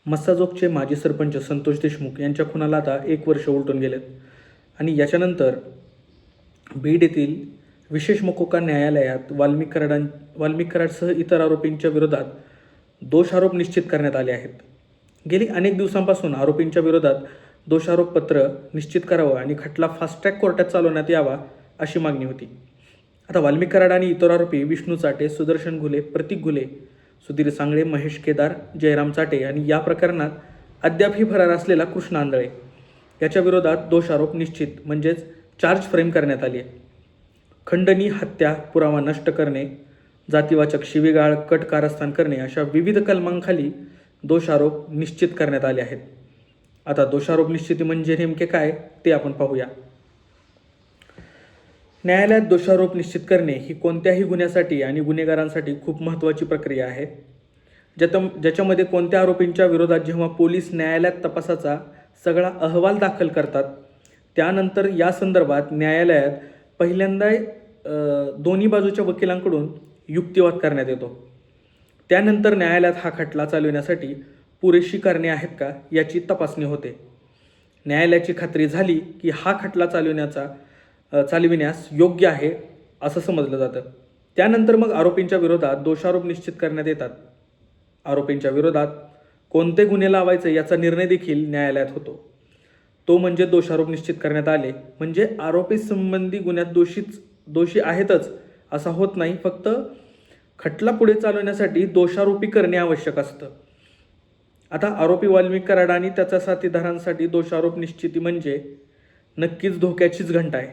मस्साजोगचे माजी सरपंच संतोष देशमुख यांच्या खुनाला आता 1 वर्ष उलटून गेलेत आणि याच्यानंतर बीड येथील विशेष मकोका न्यायालयात वाल्मिक कराडसह इतर आरोपींच्या विरोधात दोषारोप निश्चित करण्यात आले आहेत. गेली अनेक दिवसांपासून आरोपींच्या विरोधात दोषारोपपत्र निश्चित करावं आणि खटला फास्ट ट्रॅक कोर्टात चालवण्यात यावा अशी मागणी होती. आता वाल्मिक कराड आणि इतर आरोपी विष्णू चाटे, सुदर्शन घुले, प्रतीक घुले, सुधीर सांगळे, महेश केदार, जयराम चाटे आणि या प्रकरणात अद्यापही फरार असलेला कृष्ण आंधळे याच्या विरोधात दोषारोप निश्चित म्हणजेच चार्ज फ्रेम करण्यात आली आहे. खंडणी, हत्या, पुरावा नष्ट करणे, जातीवाचक शिवीगाळ, कट कारस्थान करणे अशा विविध कलमांखाली दोषारोप निश्चित करण्यात आले आहेत. आता दोषारोप निश्चिती म्हणजे नेमके काय ते आपण पाहूया. न्यायालयात दोषारोप निश्चित करणे ही कोणत्याही गुन्ह्यासाठी आणि गुन्हेगारांसाठी खूप महत्त्वाची प्रक्रिया आहे. ज्याच्यामध्ये कोणत्या आरोपींच्या विरोधात जेव्हा पोलीस न्यायालयात तपासाचा सगळा अहवाल दाखल करतात त्यानंतर या संदर्भात न्यायालयात पहिल्यांदा दोन्ही बाजूच्या वकिलांकडून युक्तिवाद करण्यात येतो. त्यानंतर न्यायालयात हा खटला चालविण्यासाठी पुरेशी कारणे आहेत का याची तपासणी होते. न्यायालयाची खात्री झाली की हा खटला चालविण्यास योग्य आहे असं समजलं जातं. त्यानंतर मग आरोपींच्या विरोधात दोषारोप निश्चित करण्यात येतात. आरोपींच्या विरोधात कोणते गुन्हे लावायचे याचा निर्णय देखील न्यायालयात होतो. तो म्हणजे दोषारोप निश्चित करण्यात आले म्हणजे आरोपी संबंधी गुन्ह्यात दोषी आहेतच असा होत नाही. फक्त खटला पुढे चालवण्यासाठी दोषारोपी करणे आवश्यक असतं. आता आरोपी वाल्मिक कराड आणि त्याच्या साथीदारांसाठी दोषारोप निश्चिती म्हणजे नक्कीच धोक्याचीच घंटा आहे.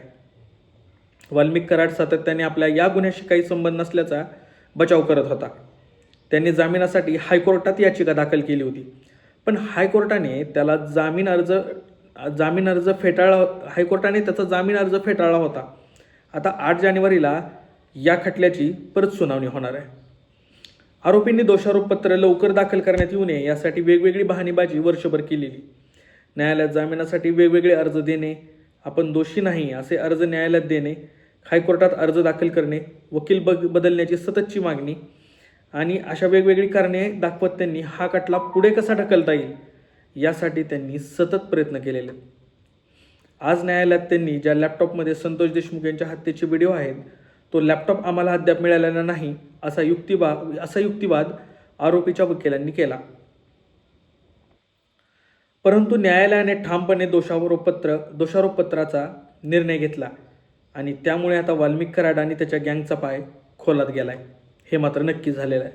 वाल्मिक कराड सातत्याने आपल्या या गुन्ह्याशी काही संबंध नसल्याचा बचाव करत होता. त्यांनी जामिनासाठी हायकोर्टात याचिका दाखल केली होती, पण हायकोर्टाने त्याचा जामीन अर्ज फेटाळला होता. आता 8 जानेवारीला या खटल्याची परत सुनावणी होणार आहे. आरोपींनी दोषारोपपत्र लवकर दाखल करण्यात येऊ नये यासाठी वेगवेगळी बहाणेबाजी वर्षभर केलेली. न्यायालयात जामिनासाठी वेगवेगळे अर्ज देणे, आपण दोषी नाही असे अर्ज न्यायालयात देणे, हायकोर्टात अर्ज दाखल करणे, वकील बदलण्याची सततची मागणी आणि अशा वेगवेगळी कारणे दाखवत त्यांनी हा खटला पुढे कसा ढकलता येईल यासाठी त्यांनी सतत प्रयत्न केलेले. आज न्यायालयात त्यांनी ज्या लॅपटॉपमध्ये संतोष देशमुख यांच्या हत्येचे व्हिडिओ आहेत तो लॅपटॉप आम्हाला अद्याप मिळालेला नाही असा युक्तिवाद आरोपीच्या वकिलांनी केला. परंतु न्यायालयाने ठामपणे दोषारोपपत्राचा निर्णय घेतला आणि त्यामुळे आता वाल्मिक कराड आणि त्याच्या गँगचा पाय खोलात गेलाय हे मात्र नक्की झालेलं आहे.